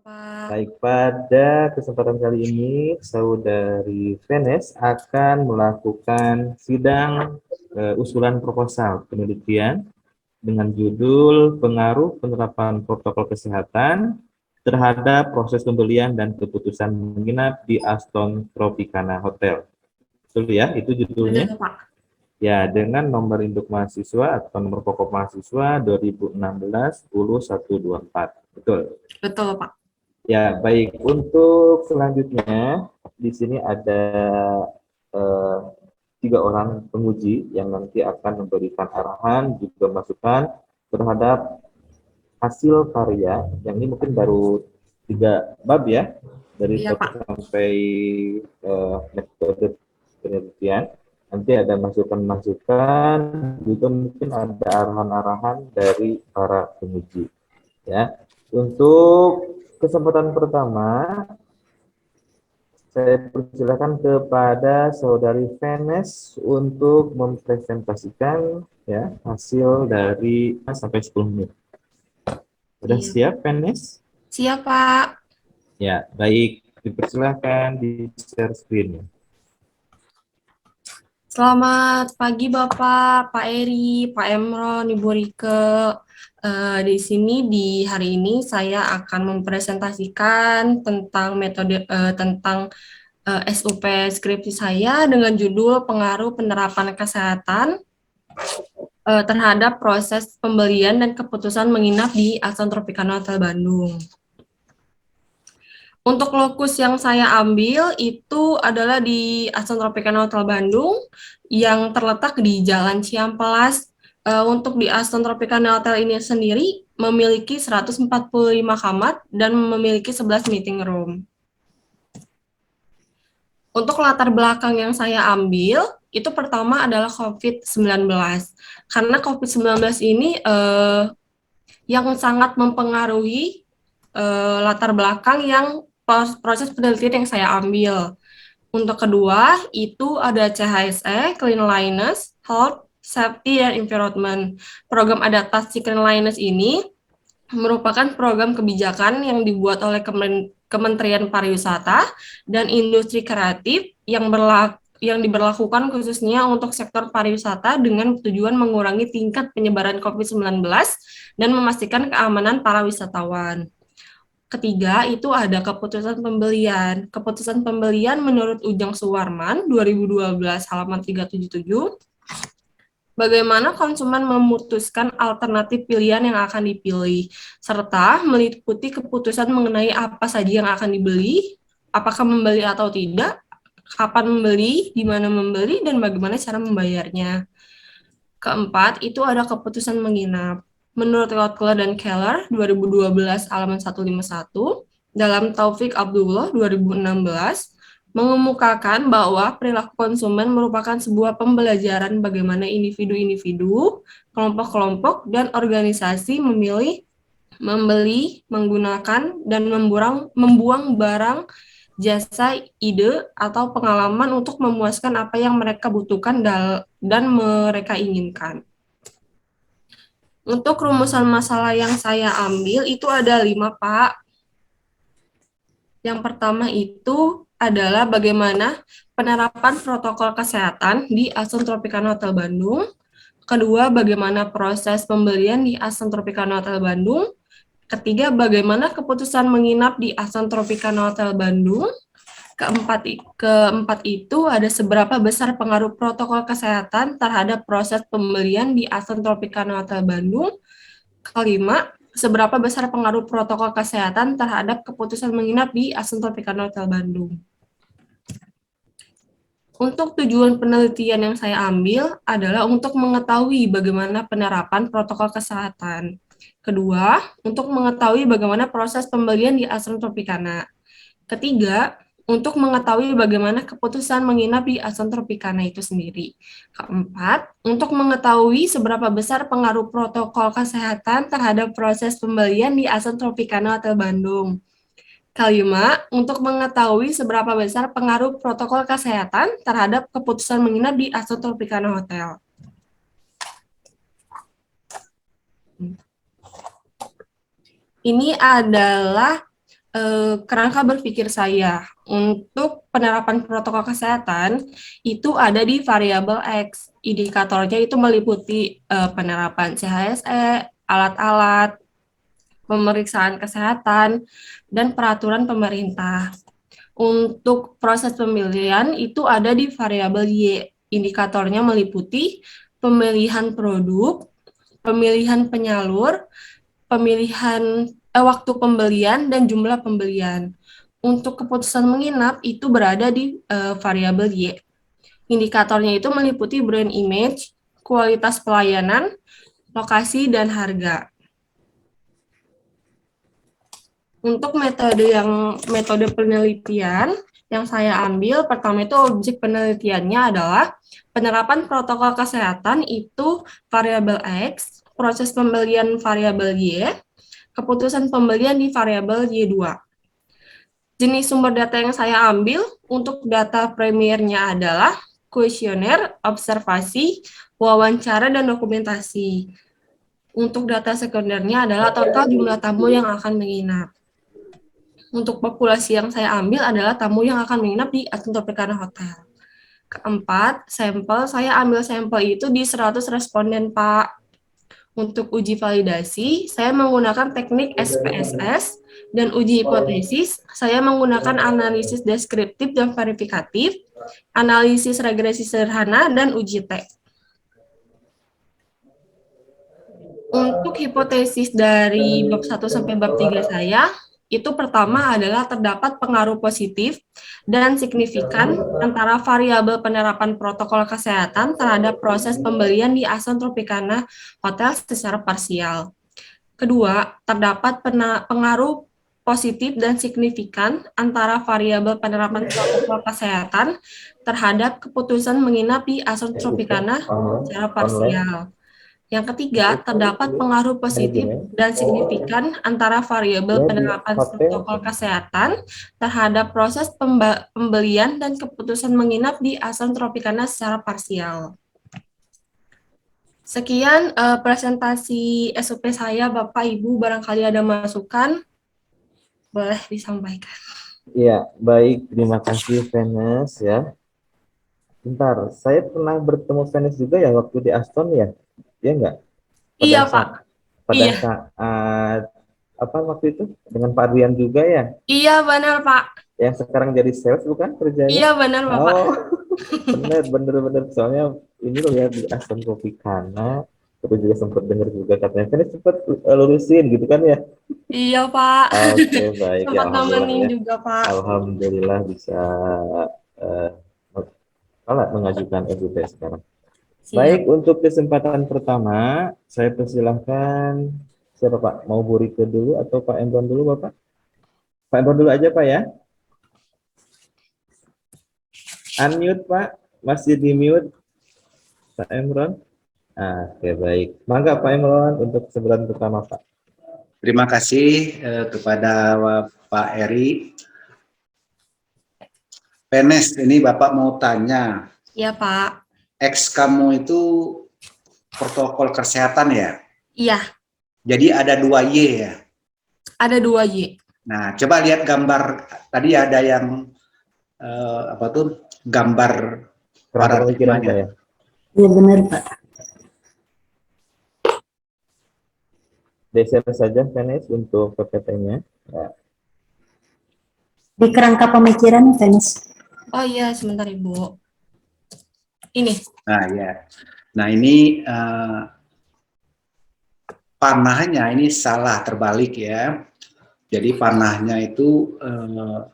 Bapak. Baik, pada kesempatan kali ini, Saudari Venes akan melakukan sidang usulan proposal penelitian dengan judul Pengaruh Penerapan Protokol Kesehatan terhadap proses pembelian dan keputusan menginap di Aston Tropicana Hotel. Betul ya, itu Betul, judulnya. Pak. Ya, dengan nomor induk mahasiswa atau nomor pokok mahasiswa 2016 10124. Betul. Betul, Pak. Ya, baik. Untuk selanjutnya, di sini ada eh, 3 orang penguji yang nanti akan memberikan arahan juga masukan terhadap hasil karya. Yang ini mungkin baru 3 bab ya, dari Iya, satu Pak. sampai metode penelitian. Nanti ada masukan-masukan, juga mungkin ada arahan-arahan dari para penguji. Ya, untuk kesempatan pertama, saya persilakan kepada Saudari Venes untuk mempresentasikan ya hasil dari 5 sampai 10 menit. Sudah Iya. siap, Venes? Siap, Pak. Ya, baik. Dipersilakan di share screen. Selamat pagi, Bapak, Pak Eri, Pak Emron, Ibu Rike. Di sini di hari ini saya akan mempresentasikan tentang metode tentang SUP skripsi saya dengan judul Pengaruh Penerapan Kesehatan terhadap proses pembelian dan keputusan menginap di Aston Tropicana Hotel Bandung. Untuk lokus yang saya ambil itu adalah di Aston Tropicana Hotel Bandung yang terletak di Jalan Ciamplas. Untuk di Aston Tropicana Hotel ini sendiri memiliki 145 kamar dan memiliki 11 meeting room. Untuk latar belakang yang saya ambil, itu pertama adalah COVID-19. Karena COVID-19 ini yang sangat mempengaruhi latar belakang yang proses penelitian yang saya ambil. Untuk kedua, itu ada CHSE, Cleanliness, Health, Safety, dan Environment. Program adaptasi Cleanliness ini merupakan program kebijakan yang dibuat oleh Kementerian Pariwisata dan Industri Kreatif yang diberlakukan khususnya untuk sektor pariwisata dengan tujuan mengurangi tingkat penyebaran COVID-19 dan memastikan keamanan para wisatawan. Ketiga, itu ada keputusan pembelian. Keputusan pembelian menurut Ujang Suwarman 2012 halaman 377, bagaimana konsumen memutuskan alternatif pilihan yang akan dipilih, serta meliputi keputusan mengenai apa saja yang akan dibeli, apakah membeli atau tidak, kapan membeli, di mana membeli, dan bagaimana cara membayarnya. Keempat, itu ada keputusan menginap. Menurut Rottler dan Keller 2012 halaman 151, dalam Taufik Abdullah 2016, mengemukakan bahwa perilaku konsumen merupakan sebuah pembelajaran bagaimana individu-individu, kelompok-kelompok, dan organisasi memilih, membeli, menggunakan, dan membuang barang, jasa, ide, atau pengalaman untuk memuaskan apa yang mereka butuhkan dan mereka inginkan. Untuk rumusan masalah yang saya ambil itu ada 5, Pak. Yang pertama itu adalah bagaimana penerapan protokol kesehatan di Aston Tropicana Hotel Bandung. Kedua, bagaimana proses pembelian di Aston Tropicana Hotel Bandung. Ketiga, bagaimana keputusan menginap di Aston Tropicana Hotel Bandung. Keempat itu ada seberapa besar pengaruh protokol kesehatan terhadap proses pembelian di Aston Tropicana Hotel Bandung. Kelima, seberapa besar pengaruh protokol kesehatan terhadap keputusan menginap di Aston Tropicana Hotel Bandung. Untuk tujuan penelitian yang saya ambil adalah untuk mengetahui bagaimana penerapan protokol kesehatan. Kedua, untuk mengetahui bagaimana proses pembelian di Aston Tropicana. Ketiga, untuk mengetahui bagaimana keputusan menginap di Aston Tropicana itu sendiri. Keempat, untuk mengetahui seberapa besar pengaruh protokol kesehatan terhadap proses pembelian di Aston Tropicana Hotel Bandung. Kelima, untuk mengetahui seberapa besar pengaruh protokol kesehatan terhadap keputusan menginap di Aston Tropicana Hotel. Ini adalah kerangka berpikir saya untuk penerapan protokol kesehatan itu ada di variabel X. Indikatornya itu meliputi penerapan CHSE, alat-alat, pemeriksaan kesehatan, dan peraturan pemerintah. Untuk proses pemilihan itu ada di variabel Y. Indikatornya meliputi pemilihan produk, pemilihan penyalur, pemilihan waktu pembelian dan jumlah pembelian. Untuk keputusan menginap itu berada di variabel Y. Indikatornya itu meliputi brand image, kualitas pelayanan, lokasi, dan harga. Untuk metode penelitian yang saya ambil, pertama itu objek penelitiannya adalah penerapan protokol kesehatan itu variabel X, proses pembelian variabel Y, keputusan pembelian di variabel Y2. Jenis sumber data yang saya ambil untuk data primernya adalah kuesioner, observasi, wawancara, dan dokumentasi. Untuk data sekundernya adalah total jumlah tamu yang akan menginap. Untuk populasi yang saya ambil adalah tamu yang akan menginap di Aston Tropicana Hotel. Keempat, saya ambil sampel itu di 100 responden, Pak. Untuk uji validasi, saya menggunakan teknik SPSS, dan uji hipotesis, saya menggunakan analisis deskriptif dan verifikatif, analisis regresi sederhana, dan uji T. Untuk hipotesis dari bab 1 sampai bab 3 saya, itu pertama adalah terdapat pengaruh positif dan signifikan antara variabel penerapan protokol kesehatan terhadap proses pembelian di Aston Tropicana Hotel secara parsial. Kedua, terdapat pengaruh positif dan signifikan antara variabel penerapan protokol kesehatan terhadap keputusan menginap di Aston Tropicana secara parsial. Yang ketiga, terdapat pengaruh positif dan signifikan antara variabel penerapan protokol kesehatan terhadap proses pembelian dan keputusan menginap di Aston Tropicana secara parsial. Sekian presentasi SOP saya, Bapak Ibu, barangkali ada masukan, boleh disampaikan. Iya, baik, terima kasih Venus ya. Bentar, saya pernah bertemu Venus juga ya waktu di Aston ya? Iya enggak? Pada Iya, Pak. saat pada Iya. saat apa waktu itu dengan Pak Rian juga ya? Iya, benar, Pak. Yang sekarang jadi sales bukan kerjanya? Iya, benar, Bapak. Oh, bener. Soalnya ini loh ya di Aston Tropicana. Terus juga sempat dengar juga katanya Venus sempat lurusin gitu kan ya? Iya, Pak. Oke, baik ya, Sempat alhamdulillah nemenin ya. juga, Pak. Alhamdulillah bisa eh, mengajukan SUP sekarang. Siap. Baik, untuk kesempatan pertama, saya persilahkan siapa Pak? Mau Bu Rike dulu atau Pak Emron dulu Bapak? Pak Emron dulu aja Pak ya. Unmute Pak, masih di mute Pak Emron. Oke, baik. Mangga Pak Emron untuk kesempatan pertama Pak. Terima kasih kepada Pak Eri. Penes, ini Bapak mau tanya, Iya, Pak. X kamu itu protokol kesehatan ya? Iya, Jadi ada 2 Y ya? ada 2 Y. Nah, coba lihat gambar, tadi ada yang apa tuh, gambar Kerangka pemikiran Pak paradigmanya. ya. Iya benar Pak. Geser saja Venus untuk PPT-nya. Ya. Di kerangka pemikiran Venus. Oh iya, sebentar Ibu. Ini. Nah ya, nah ini panahnya ini salah terbalik ya. Jadi panahnya itu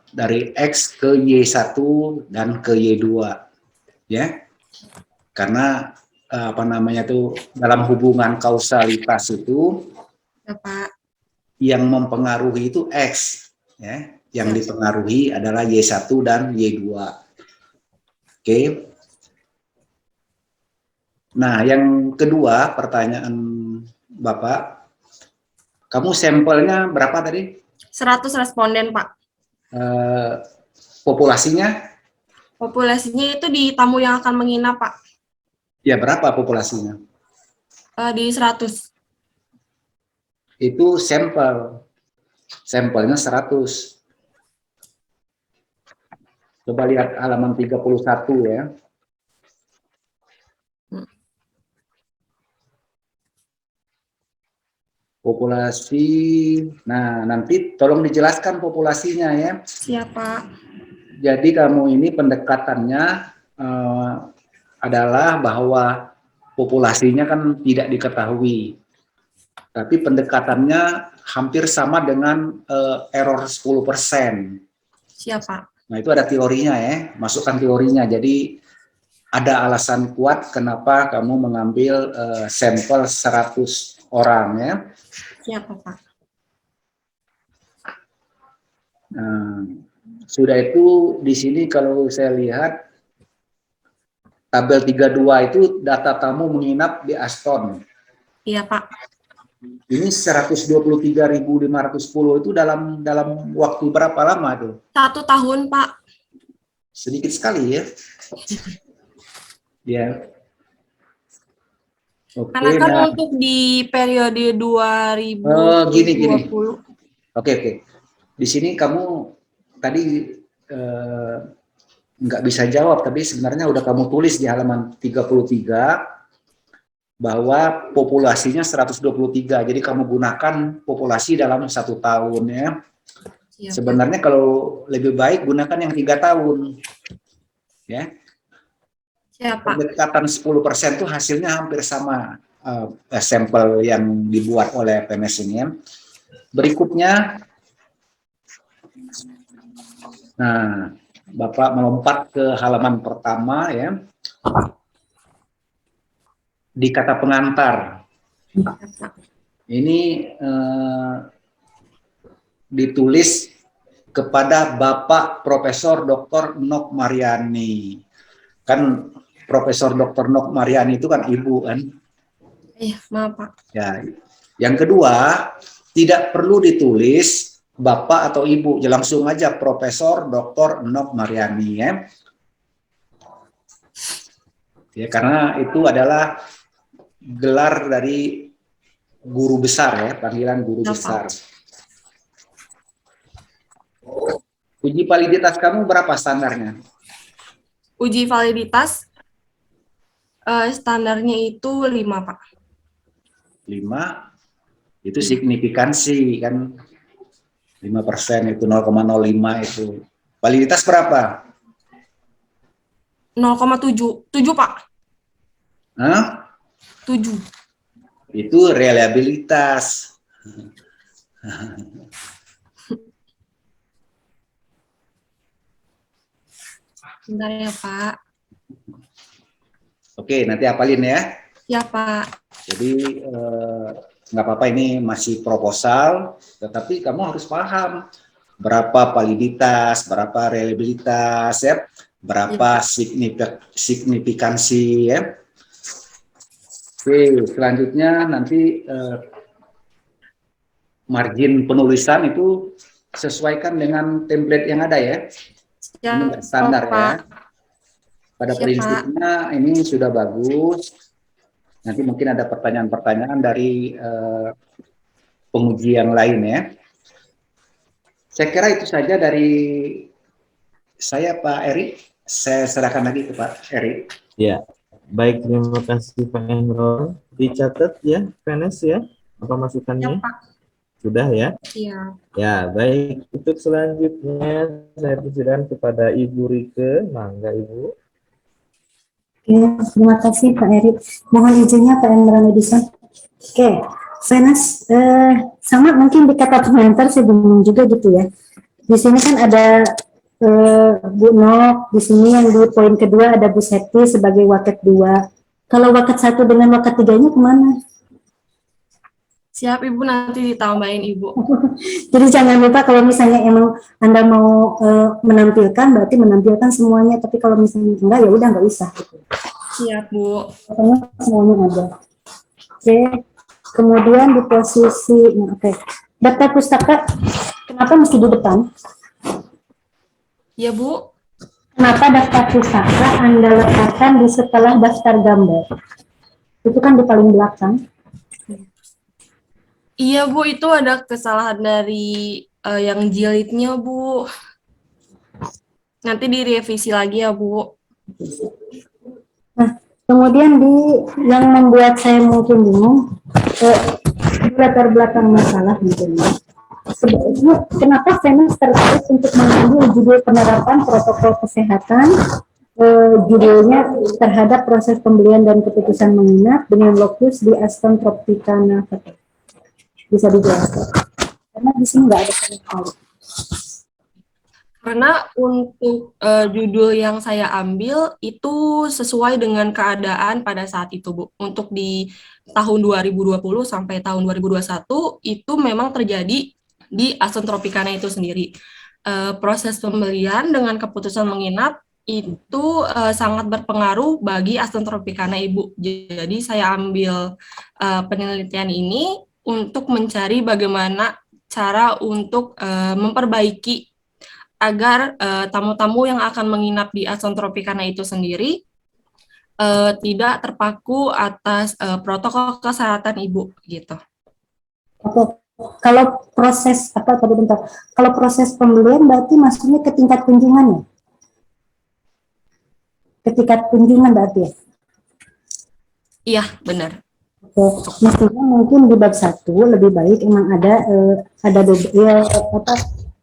dari X ke Y1 dan ke Y2 ya. Karena apa namanya tuh dalam hubungan kausalitas itu Ya, Pak. yang mempengaruhi itu X ya. Yang dipengaruhi adalah Y1 dan Y2. Oke. Nah, yang kedua pertanyaan Bapak, kamu sampelnya berapa tadi? 100 responden, Pak. Populasinya? Populasinya itu di tamu yang akan menginap, Pak. Ya, berapa populasinya? Di 100. Itu sampelnya 100. Coba lihat halaman 31 ya. Populasi, nah nanti tolong dijelaskan populasinya ya. Siapa? Jadi kamu ini pendekatannya adalah bahwa populasinya kan tidak diketahui, tapi pendekatannya hampir sama dengan error 10%. Siapa? Nah itu ada teorinya ya, masukkan teorinya. Jadi ada alasan kuat kenapa kamu mengambil sampel 100 orang ya. Siapa, Pak? Nah, sudah itu di sini kalau saya lihat tabel 32 itu data tamu menginap di Aston. Iya, Pak. Ini 123.510 itu dalam waktu berapa lama tuh? 1 tahun, Pak. Sedikit sekali ya. Ya. Oke, Karena kan nah, untuk di periode 2020. gini. Oke. Di sini kamu tadi nggak bisa jawab, tapi sebenarnya udah kamu tulis di halaman 33 bahwa populasinya 123. Jadi kamu gunakan populasi dalam 1 tahun ya. Siapa? Sebenarnya kalau lebih baik gunakan yang 3 tahun. Ya. Siapa? Pendekatan 10% itu hasilnya hampir sama sampel yang dibuat oleh PNS ini ya. Berikutnya, nah, Bapak melompat ke halaman pertama ya. Di kata pengantar. Ini ditulis kepada Bapak Profesor Dr. Nok Mariani. Kan Profesor Dr. Nok Mariani itu kan ibu kan? Iya, maaf, Pak. Ya. Yang kedua, tidak perlu ditulis Bapak atau Ibu, ya langsung aja Profesor Dr. Nok Mariani ya. Ya, karena itu adalah gelar dari guru besar ya, panggilan guru besar. Uji validitas kamu berapa standarnya? Uji validitas standarnya itu 5, Pak. 5, itu signifikansi kan 5% itu 0,05 itu. Validitas berapa? 0,7. 7, Pak. Hah? 7. Itu reliabilitas. Bentar ya, Pak. Oke, nanti hafalin ya. Ya, Pak. Jadi nggak apa-apa ini masih proposal, tetapi kamu harus paham berapa validitas, berapa reliabilitas, ya, berapa signifikansi, ya. Oke, selanjutnya nanti margin penulisan itu sesuaikan dengan template yang ada ya. Ini nggak standar ya. Pada prinsipnya ini sudah bagus. Nanti mungkin ada pertanyaan-pertanyaan dari penguji yang lain ya. Saya kira itu saja dari saya Pak Eri. Saya serahkan lagi ke Pak Eri. Ya, baik, terima kasih Pak Enrol. Dicatat ya, PNS ya, apa masukannya? Ya, Pak. Sudah ya? Iya. Ya, baik. Untuk selanjutnya saya persilakan kepada Ibu Rike. Mangga Ibu. Ya, terima kasih Pak Eri. Mohon izinnya Pak Emran Edison. Oke, Venus, sama mungkin di kata pengantar saya bingung juga gitu ya. Di sini kan ada Bu Nok, di sini yang di poin kedua ada Bu Septi sebagai waket 2. Kalau waket 1 dengan waket 3-nya kemana? Siap, Ibu, nanti ditambahin, Ibu. Jadi jangan lupa kalau misalnya emang Anda mau menampilkan, berarti menampilkan semuanya. Tapi kalau misalnya enggak, ya udah nggak usah. Gitu. Siap, Bu. Pokoknya semuanya ada. Oke. Kemudian di posisi, oke. Daftar pustaka, kenapa mesti di depan? Ya, Bu. Kenapa daftar pustaka Anda letakkan di setelah daftar gambar? Itu kan di paling belakang. Iya, Bu, itu ada kesalahan dari yang jilidnya, Bu. Nanti direvisi lagi ya, Bu. Nah, kemudian yang membuat saya mungkin bingung, latar belakang masalah mungkin ya. Sebenarnya kenapa Venus tertarik untuk mengambil judul penerapan protokol kesehatan, judulnya terhadap proses pembelian dan keputusan menginap dengan lokus di Aston Tropicana. Bisa dijelaskan? Karena di sini nggak ada sama sekali. Karena untuk judul yang saya ambil itu sesuai dengan keadaan pada saat itu, Bu. Untuk di tahun 2020 sampai tahun 2021 itu memang terjadi di Aston Tropicana itu sendiri. Proses pembelian dengan keputusan menginap itu sangat berpengaruh bagi Aston Tropicana, Ibu. Jadi saya ambil penelitian ini untuk mencari bagaimana cara untuk memperbaiki agar tamu-tamu yang akan menginap di Aston Tropicana itu sendiri tidak terpaku atas protokol kesehatan Ibu gitu. Oke, kalau proses apa tadi bentar? Kalau proses pembelian berarti maksudnya ke tingkat kunjungan ya? Ke tingkat kunjungan berarti ya? Iya, benar. Oke, mestinya mungkin di bab 1 lebih baik emang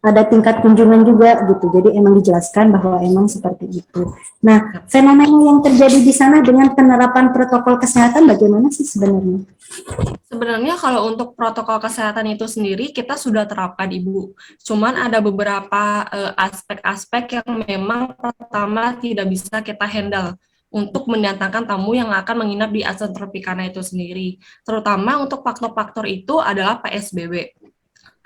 ada tingkat kunjungan juga gitu. Jadi emang dijelaskan bahwa emang seperti itu. Nah, fenomena yang terjadi di sana dengan penerapan protokol kesehatan bagaimana sih sebenarnya? Sebenarnya kalau untuk protokol kesehatan itu sendiri kita sudah terapkan Ibu. Cuman ada beberapa aspek-aspek yang memang pertama tidak bisa kita handle untuk mendatangkan tamu yang akan menginap di Aston Tropicana itu sendiri. Terutama untuk faktor-faktor itu adalah PSBB.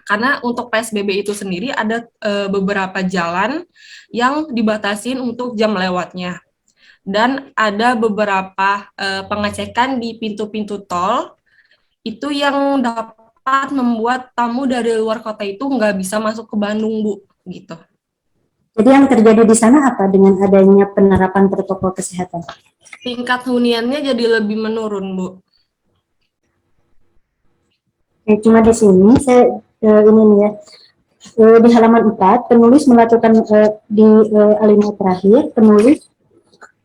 Karena untuk PSBB itu sendiri ada beberapa jalan yang dibatasin untuk jam lewatnya. Dan ada beberapa pengecekan di pintu-pintu tol itu yang dapat membuat tamu dari luar kota itu nggak bisa masuk ke Bandung, Bu, gitu. Jadi yang terjadi di sana apa dengan adanya penerapan protokol kesehatan? Tingkat huniannya jadi lebih menurun, Bu. Cuma di sini saya ini nih ya, di halaman 4 penulis melakukan di alinea terakhir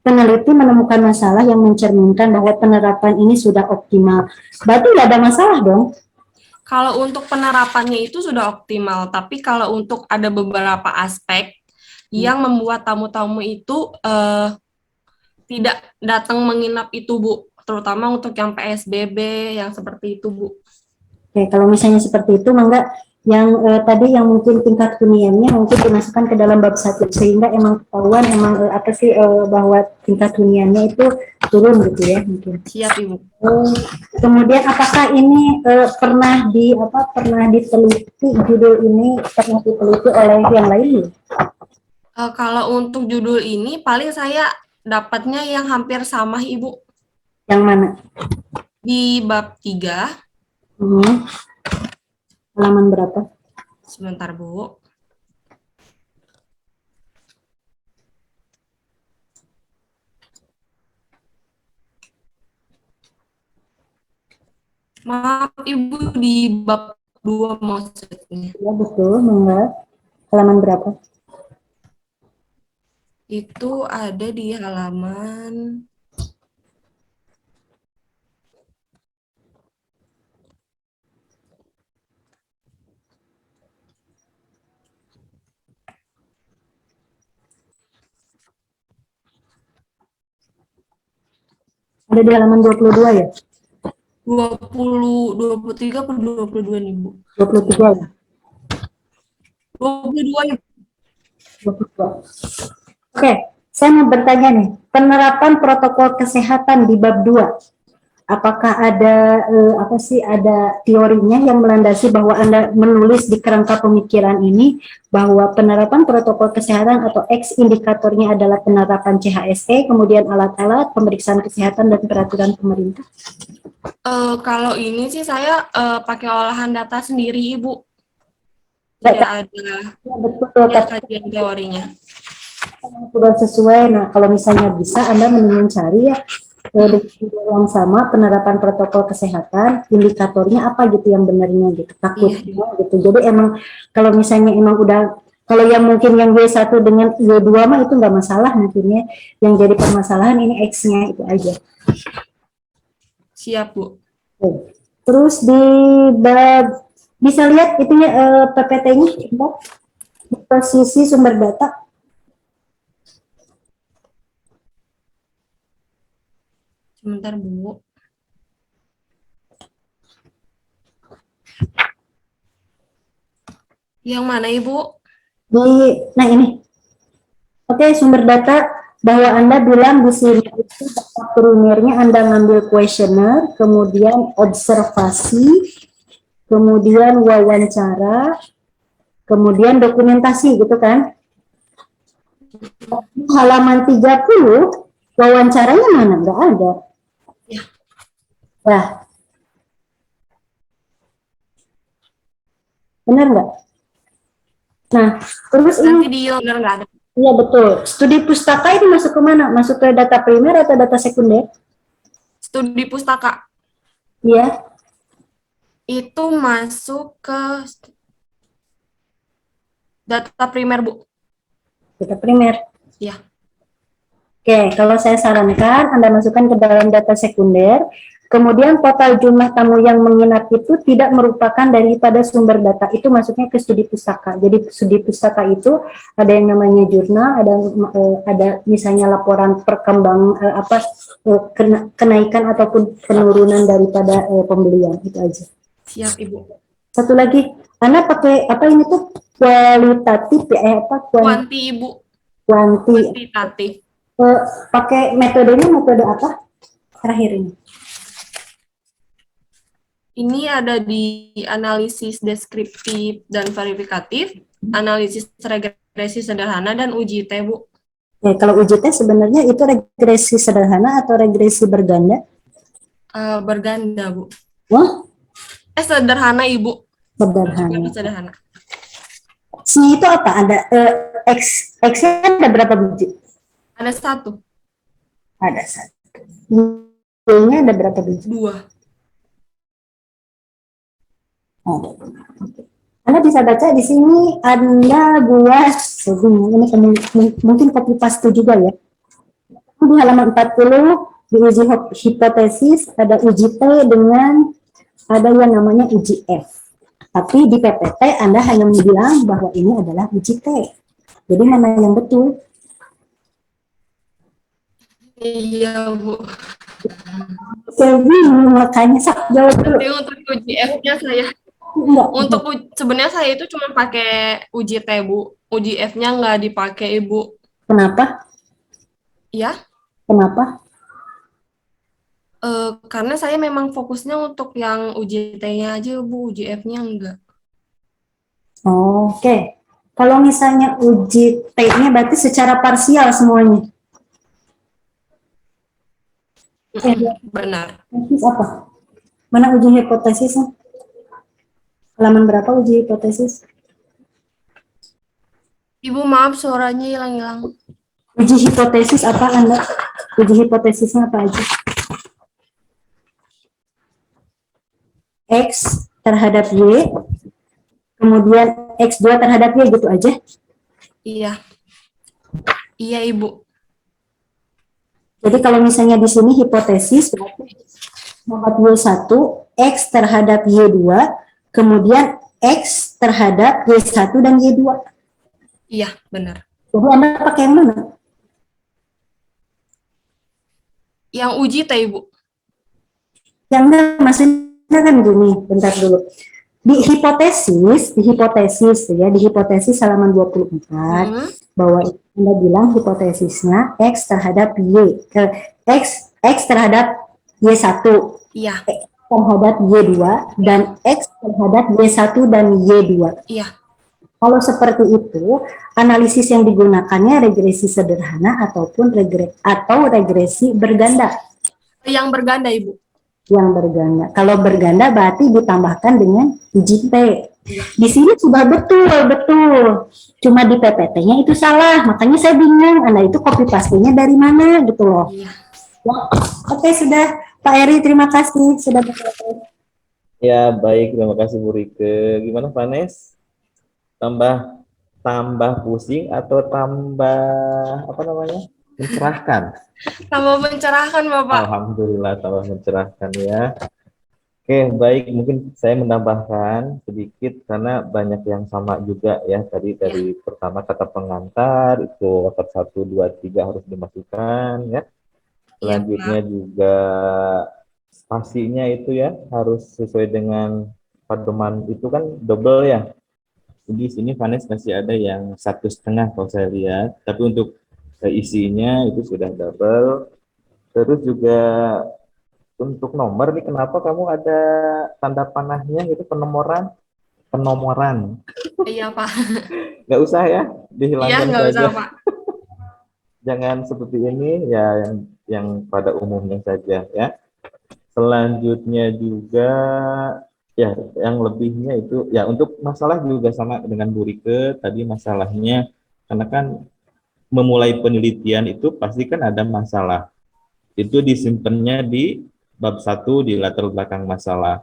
peneliti menemukan masalah yang mencerminkan bahwa penerapan ini sudah optimal. Berarti nggak ada masalah dong? Kalau untuk penerapannya itu sudah optimal, tapi kalau untuk ada beberapa aspek yang membuat tamu-tamu itu tidak datang menginap itu, Bu, terutama untuk yang PSBB yang seperti itu, Bu. Oke, kalau misalnya seperti itu, mangga yang tadi yang mungkin tingkat huniannya mungkin dimasukkan ke dalam bab 1 sehingga emang ketahuan emang apa sih bahwa tingkat huniannya itu turun gitu ya mungkin. Siap, Ibu. Kemudian apakah ini pernah diteliti judul ini pernah diteliti oleh yang lain? Kalau untuk judul ini paling saya dapatnya yang hampir sama, Ibu. Yang mana? Di bab 3. Halaman berapa? Sebentar, Bu. Maaf, Ibu, di bab 2 maksudnya. Ya betul, mangga. Halaman berapa? Itu ada di halaman Ada di halaman 22 ya? 23 atau 22 nih, Bu? 23 ya? 22 ya. 22. Oke, saya mau bertanya nih, penerapan protokol kesehatan di bab 2. Apakah ada ada teorinya yang melandasi bahwa Anda menulis di kerangka pemikiran ini bahwa penerapan protokol kesehatan atau X indikatornya adalah penerapan CHSE, kemudian alat-alat, pemeriksaan kesehatan dan peraturan pemerintah? Kalau ini sih saya pakai olahan data sendiri, Ibu. Tidak ada ya, betul, kajian teorinya. Sudah sesuai. Nah, kalau misalnya bisa Anda mendingan cari ya yang sama penerapan protokol kesehatan, indikatornya apa gitu yang benarnya gitu, takutnya gitu. Jadi emang kalau misalnya emang udah Kalau yang mungkin yang Y1 dengan Y2 mah itu nggak masalah mungkinnya. Yang jadi permasalahan ini X-nya itu aja. Siap, Bu. Oke. Terus di bab, bisa lihat itunya PPT-nya, di posisi sumber data. Sebentar, Bu. Yang mana, Ibu? Nah ini, oke, sumber data bahwa Anda bilang di sini itu data primernya Anda ngambil kuesioner, kemudian observasi, kemudian wawancara, kemudian dokumentasi gitu kan. Halaman 30, wawancaranya mana? Nggak ada. Ya. Nah, benar nggak? Nah, terus Nanti ini, di benar nggak ada. iya betul. Studi pustaka ini masuk ke mana? Masuk ke data primer atau data sekunder? Studi pustaka Iya, itu masuk ke data primer, Bu. data primer. Ya. Oke, kalau saya sarankan Anda masukkan ke dalam data sekunder, kemudian total jumlah tamu yang menginap itu tidak merupakan daripada sumber data, itu masuknya ke studi pustaka. Jadi studi pustaka itu ada yang namanya jurnal, ada misalnya laporan perkembangan kenaikan ataupun penurunan daripada pembelian, itu aja. Siap, Ibu. Satu lagi, Anda pakai apa ini tuh kualitatif ya, Kuanti, Ibu. Kuantitatif. Pakai metodenya metode apa terakhir ini? Ini ada di analisis deskriptif dan verifikatif, analisis regresi sederhana, dan uji T, Bu. Kalau uji T sebenarnya itu regresi sederhana atau regresi berganda? Berganda, Bu. Wah, Sederhana, Ibu. sederhana. Sederhana. X-nya itu apa? Ada X-nya ada berapa biji? Ada 1. Ada 1. Y-nya ada berapa biji? 2. Ada. Anda bisa baca di sini Anda buat, ini mungkin copy paste juga ya. Di halaman 40 di uji hipotesis ada uji T dengan ada yang namanya uji F. Tapi di PPT Anda hanya bilang bahwa ini adalah uji T. Jadi mana yang betul? Iya, Bu. Saya bingung, makanya sak jawab dulu. Nanti untuk uji F-nya saya. Enggak. Untuk sebenarnya saya itu cuma pakai uji T, Bu. Uji F-nya nggak dipakai, Ibu. Kenapa? Ya, Kenapa? karena saya memang fokusnya untuk yang uji T-nya aja, Bu. Uji F-nya enggak. Oke. Kalau misalnya uji T-nya berarti secara parsial semuanya. Benar. Hipotesis apa? Mana uji hipotesisnya? Halaman berapa uji hipotesis? Ibu, maaf suaranya hilang-hilang. Uji hipotesis apa Anda? Uji hipotesisnya apa aja? X terhadap Y, kemudian X2 terhadap Y gitu aja? Iya. Iya, Ibu. Jadi kalau misalnya di sini hipotesis, berarti nomor Y1, X terhadap Y2, kemudian X terhadap Y1 dan Y2. Iya, benar. Jadi Anda pakai yang mana? Yang uji T, Ibu. Yang enggak, maksudnya kan gini, bentar dulu. Di hipotesis halaman 24, bahwa Anda bilang hipotesisnya X terhadap Y, X terhadap Y1, Iya. X terhadap Y2, dan X terhadap Y1 dan Y2. Iya. Kalau seperti itu, analisis yang digunakannya regresi sederhana ataupun regresi berganda. Yang berganda, Ibu. Yang berganda. Kalau berganda berarti ditambahkan dengan uji T. Di sini sudah betul. Cuma di PPT-nya itu salah. Makanya saya bingung, Anda itu copy paste-nya dari mana gitu loh. Iya. Ya, oke, sudah. Pak Eri, terima kasih sudah bergabung. Ya, baik. Terima kasih Bu Rike. Gimana, Vanes? Tambah tambah pusing atau tambah apa namanya? Mencerahkan. Tambah mencerahkan, Bapak. Alhamdulillah tambah mencerahkan ya. Oke, baik. Mungkin saya menambahkan sedikit karena banyak yang sama juga ya. Tadi Ya, dari pertama kata pengantar itu kata 1, 2, 3 harus dimasukkan ya. iya, Selanjutnya Pak. juga spasinya itu ya harus sesuai dengan pedoman itu kan double ya. Jadi di sini Vanes masih ada yang 1,5 kalau saya lihat. Tapi untuk isinya itu sudah double. Terus juga untuk nomor nih, kenapa kamu ada tanda panahnya gitu, penomoran. Iya, Pak. Nggak usah ya, Iya, dihilangkan nggak usah, saja. Pak. Jangan seperti ini ya, yang pada umumnya saja ya. Selanjutnya juga ya, yang lebihnya itu ya untuk masalah juga sama dengan Bu Rike tadi masalahnya, karena kan memulai penelitian itu pasti kan ada masalah. Itu disimpannya di bab 1 di latar belakang masalah.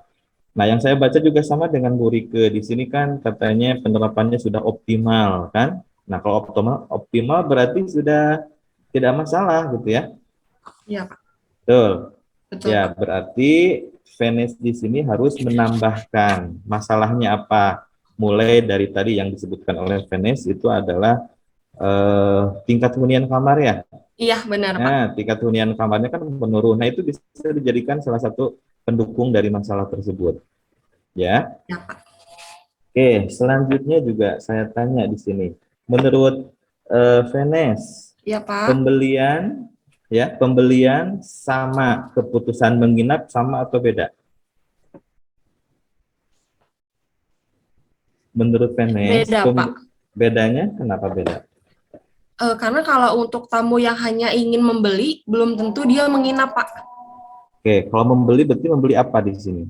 Nah, yang saya baca juga sama dengan Bu Rike. Di sini kan katanya penerapannya sudah optimal, kan? Nah, kalau optimal berarti sudah tidak masalah gitu ya. Iya, Pak. Betul. Betul, Ya, Pak. berarti Venice di sini harus menambahkan masalahnya apa. Mulai dari tadi yang disebutkan oleh Venice itu adalah tingkat hunian kamar ya. Iya, benar, Pak. Nah, tingkat hunian kamarnya kan menurun. Nah, itu bisa dijadikan salah satu pendukung dari masalah tersebut. Ya. Ya, Pak. Oke, selanjutnya juga saya tanya di sini. Menurut Venes, Iya, Pak. pembelian sama keputusan menginap sama atau beda? Menurut Venes, Beda, Pak. bedanya kenapa beda? Karena kalau untuk tamu yang hanya ingin membeli, belum tentu dia menginap, Pak. Oke, kalau membeli berarti membeli apa di sini?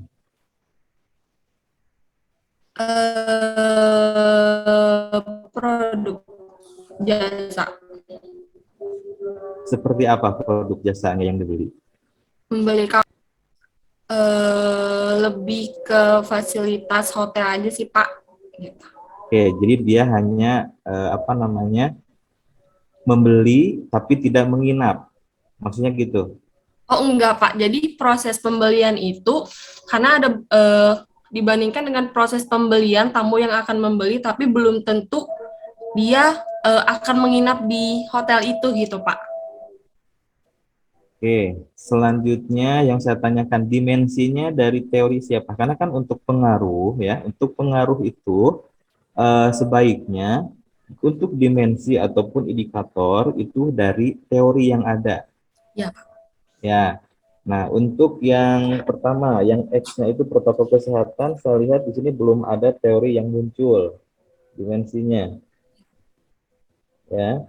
Produk jasa. Seperti apa produk jasanya yang dibeli? Membeli lebih ke fasilitas hotel aja sih, Pak. Gitu. Oke, jadi dia hanya apa namanya, membeli tapi tidak menginap. Maksudnya gitu. Oh enggak, Pak. Jadi proses pembelian itu karena ada dibandingkan dengan proses pembelian tamu yang akan membeli tapi belum tentu dia akan menginap di hotel itu gitu, Pak. Oke, selanjutnya yang saya tanyakan dimensinya dari teori siapa? Karena kan untuk pengaruh ya, untuk pengaruh itu sebaiknya untuk dimensi ataupun indikator itu dari teori yang ada. Ya, Pak. Ya. Nah, untuk yang pertama, yang X-nya itu protokol kesehatan, saya lihat di sini belum ada teori yang muncul dimensinya. Ya.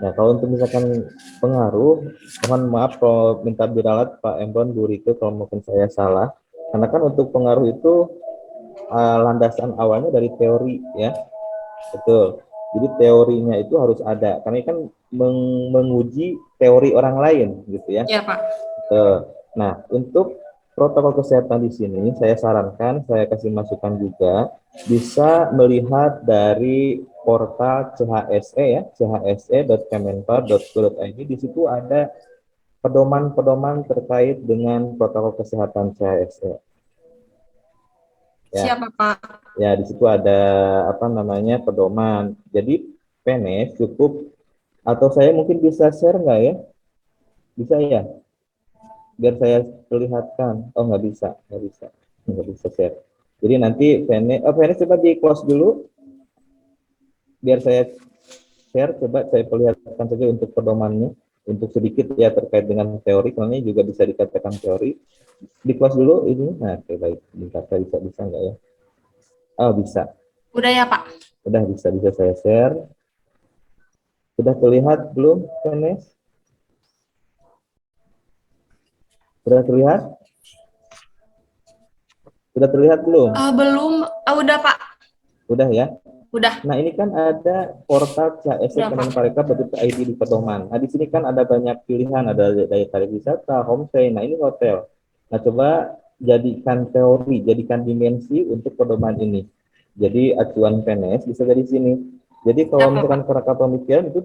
Nah, kalau untuk misalkan pengaruh, mohon maaf kalau minta diralat Pak Emron, Bu Rike kalau mungkin saya salah. Karena kan untuk pengaruh itu landasan awalnya dari teori ya. Betul. Jadi teorinya itu harus ada. Karena ini kan menguji teori orang lain gitu ya. Ya, Pak. Nah, untuk protokol kesehatan di sini saya sarankan, saya kasih masukan juga, bisa melihat dari portal CHSE ya, chse.kemenpar.go.id. Di situ ada pedoman-pedoman terkait dengan protokol kesehatan CHSE. Ya, Siapa, Pak? ya di situ ada apa namanya pedoman. Jadi PNS cukup, atau saya mungkin bisa share nggak ya? Bisa ya? Biar saya perlihatkan. Oh, nggak bisa share. Jadi nanti Vene coba di close dulu biar saya share, coba saya perlihatkan saja untuk pedomannya, untuk sedikit ya terkait dengan teori, karena ini juga bisa dikatakan teori. Di close dulu ini. Nah, oke, baik, bentar, saya bisa nggak ya? Oh, bisa. Udah ya, Pak. Udah bisa saya share. Sudah terlihat belum, Vene? Sudah terlihat? Sudah terlihat belum? Belum. Udah, Pak. Udah ya. Udah. Nah, ini kan ada portal CHSE Udah, Pak. Kemenparekraf.id di pedoman. Nah, di sini kan ada banyak pilihan, ada daya tarik wisata, homestay. Nah, ini hotel. Nah, coba jadikan dimensi untuk pedoman ini. Jadi acuan PNS bisa dari sini. Jadi Ya, kalau Pak. misalkan kerangka pemikiran itu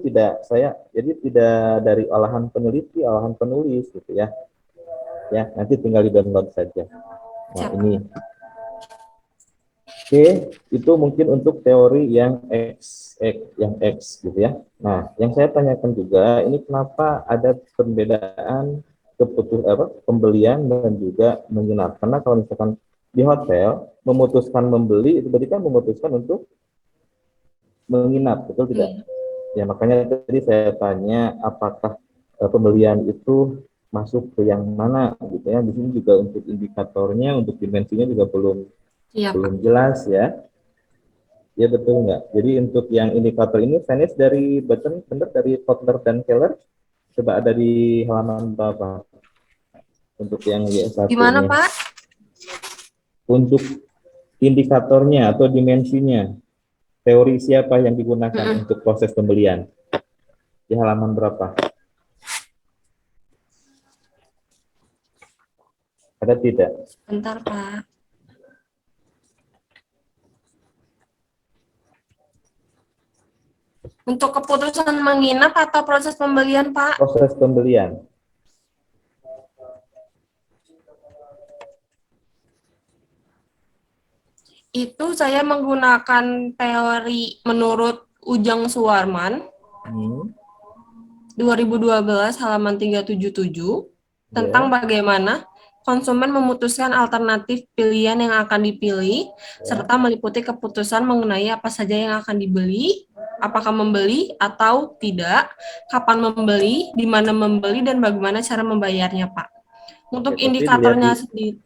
jadi tidak dari olahan peneliti, olahan penulis gitu ya. Ya, nanti tinggal di-download saja. Nah, Siap. ini. Oke, itu mungkin untuk teori yang X gitu ya. Nah, yang saya tanyakan juga, ini kenapa ada perbedaan pembelian dan juga menginap? Karena kalau misalkan di hotel memutuskan membeli, itu berarti kan memutuskan untuk menginap, betul tidak? Iya. Ya, makanya tadi saya tanya apakah pembelian itu masuk ke yang mana gitu ya. Di sini juga untuk indikatornya, untuk dimensinya juga belum Iya, Pak. jelas ya. Ya betul nggak? Jadi untuk yang indikator ini finish dari benar dari Kotler dan Keller, coba ada di halaman berapa untuk yang Gimana, Y1-nya. Pak? Untuk indikatornya atau dimensinya, teori siapa yang digunakan Mm-mm. untuk proses pembelian? Di halaman berapa? Ada tidak? Bentar, Pak. Untuk keputusan menginap atau proses pembelian, Pak? Proses pembelian. Itu saya menggunakan teori menurut Ujang Suwarman, 2012 halaman 377, tentang Ya. bagaimana konsumen memutuskan alternatif pilihan yang akan dipilih, serta meliputi keputusan mengenai apa saja yang akan dibeli, apakah membeli atau tidak, kapan membeli, di mana membeli, dan bagaimana cara membayarnya, Pak. Untuk Tapi dilihat indikatornya sendiri,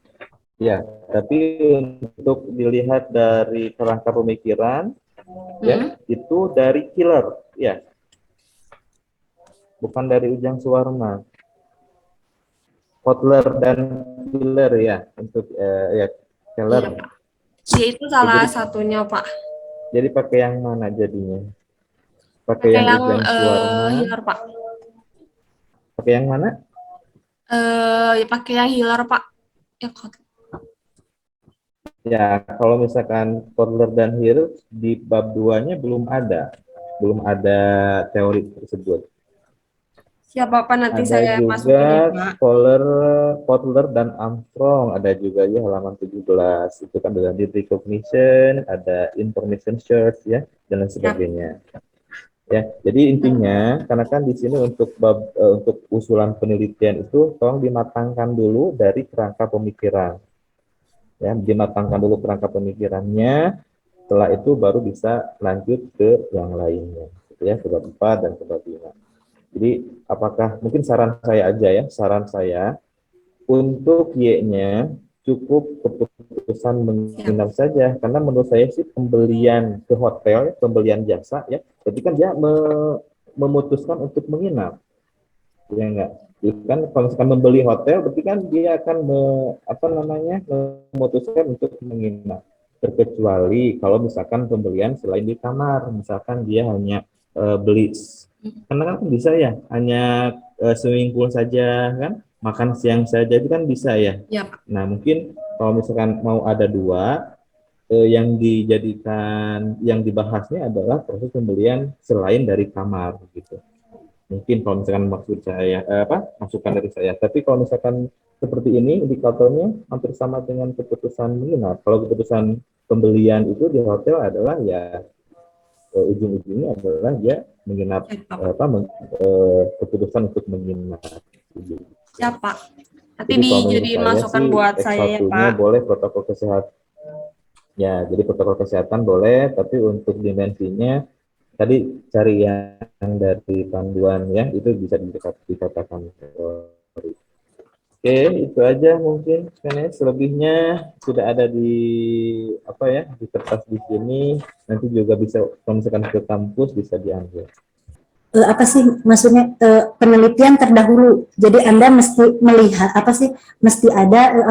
ya, tapi untuk dilihat dari kerangka pemikiran, ya, itu dari Killer, ya, bukan dari Ujang Suwarman. Kotler dan Killer ya, untuk ya Keller. iya, Pak. Dia itu salah Jadi, satunya, Pak. jadi pakai yang mana jadinya? Pakai Pakai yang yang Ujang Suwarman? healer, Pak. Pakai yang mana? Pakai yang healer, Pak. Ya, Ya, kalau misalkan Kotler dan Hill di bab 2-nya belum ada teori tersebut. siapa Pak, nanti Ada saya juga masukin ya, Pak. Kotler dan Armstrong, ada juga ya halaman 17. Itu kan ada di recognition, ada information search ya, dan lain Siap. sebagainya. Ya, jadi intinya karena kan di sini untuk usulan penelitian itu tolong dimatangkan dulu dari kerangka pemikiran. Ya, dimatangkan dulu kerangka pemikirannya, setelah itu baru bisa lanjut ke yang lainnya. Gitu ya, sebab 4 dan sebab 5. Jadi apakah mungkin saran saya aja ya, saran saya untuk Y-nya cukup keputusan menginap saja, karena menurut saya sih pembelian ke hotel, pembelian jasa ya, berarti kan dia memutuskan untuk menginap, ya enggak? Jadi kan kalau misalkan membeli hotel, berarti kan dia akan memutuskan untuk menginap. Terkecuali kalau misalkan pembelian selain di kamar, misalkan dia hanya beli, karena kan bisa ya, hanya swimming pool saja kan, makan siang saja itu kan bisa ya. Ya, Pak. Nah, mungkin kalau misalkan mau ada dua, yang dibahasnya adalah proses pembelian selain dari kamar gitu. Mungkin kalau misalkan maksud saya masukan dari saya. Tapi kalau misalkan seperti ini indikatornya hampir sama dengan keputusan menginap. Kalau keputusan pembelian itu di hotel adalah ya ujung-ujungnya adalah dia menginap keputusan untuk menginap. Siap, Pak. Nanti Jadi kalau menurut dijadiin saya masukan sih buat saya ya, X1-nya Pak. boleh protokol kesehatan. Ya, jadi protokol kesehatan boleh, tapi untuk dimensinya tadi cari yang dari panduan ya, itu bisa dikatakan. Oke, itu aja mungkin. Selebihnya sudah ada di kertas di sini. Nanti juga bisa kalau misalkan ke kampus bisa diambil. Apa sih maksudnya penelitian terdahulu. Jadi Anda mesti melihat mesti ada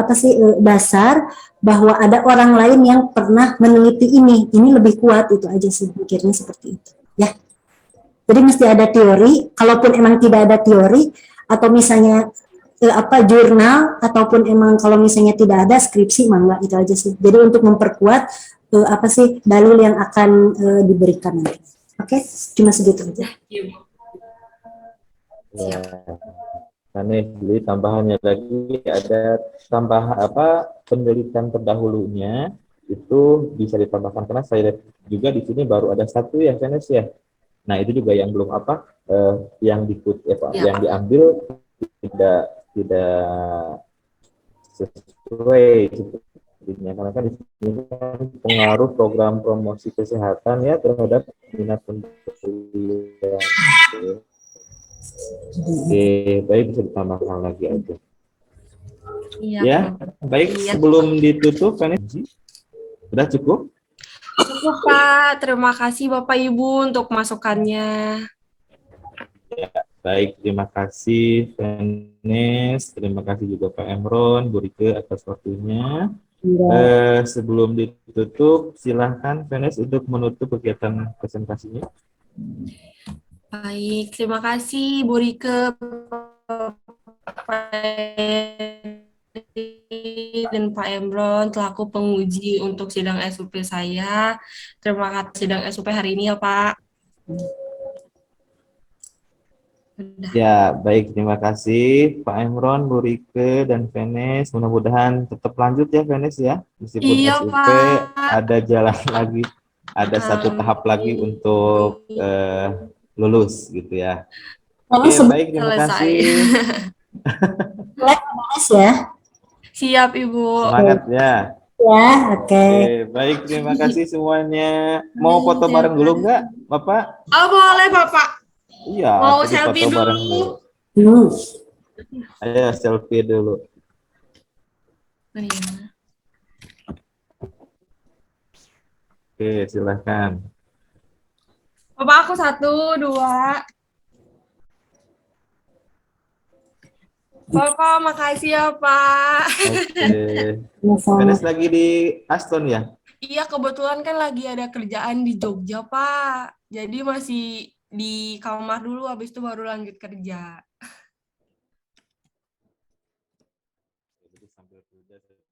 dasar bahwa ada orang lain yang pernah meneliti ini. Ini lebih kuat, itu aja sih mikirnya seperti itu. Ya. Jadi mesti ada teori. Kalaupun emang tidak ada teori atau misalnya jurnal ataupun emang kalau misalnya tidak ada skripsi, mangga, itu aja sih. Jadi untuk memperkuat dalil yang akan diberikan nanti. Oke, cuma segitu aja. Iya, Bu. Ya, karena jadi tambahannya lagi ada tambah apa penelitian terdahulunya itu bisa ditambahkan karena saya lihat juga di sini baru ada satu ya Venus ya. Nah itu juga yang belum apa yang Iya, yang Pak. diambil tidak sesuai sepertinya karena kan di sini kan pengaruh program promosi kesehatan ya terhadap minat pembelian. Oke, baik bisa ditambahkan lagi aja. Iya, Ya, Pak. baik Iya, sebelum ditutup Vanessa, sudah cukup? cukup, Pak. Terima kasih Bapak Ibu untuk masukannya. Baik, terima kasih Vanessa, terima kasih juga Pak Emron, Bu Rike atas waktunya. Ya. Sebelum ditutup, silahkan Vanessa untuk menutup kegiatan presentasinya. Baik, terima kasih Bu Rike, Pak Eri, dan Pak Emron selaku penguji untuk sidang SUP saya. Terima kasih sidang SUP hari ini ya Pak. Udah. Ya, baik, terima kasih Pak Emron, Bu Rike, dan Vanessa. Mudah-mudahan tetap lanjut ya Vanessa ya. Meskipun Iya SUP Pak. ada jalan lagi, ada satu tahap lagi Amin. untuk lulus gitu ya. Lalu Oke, baik, terima Selesai. kasih. sebelas ya. Siap Ibu. Semangat ya. Ya, oke. Oke, baik, terima kasih semuanya. Mau foto Terima bareng dulu nggak, kasih. Bapak? Oh boleh Bapak. Iya, Mau tadi foto selfie bareng dulu. dulu. Hmm. Ayo selfie dulu. Iya. Oke, silahkan. Bapak aku 1, 2. Bapak makasih ya Pak. Oke. Sama-sama. Vanessa lagi di Aston ya? Iya kebetulan kan lagi ada kerjaan di Jogja Pak. Jadi masih di kamar dulu habis itu baru lanjut kerja. Jadi sambil kerja saya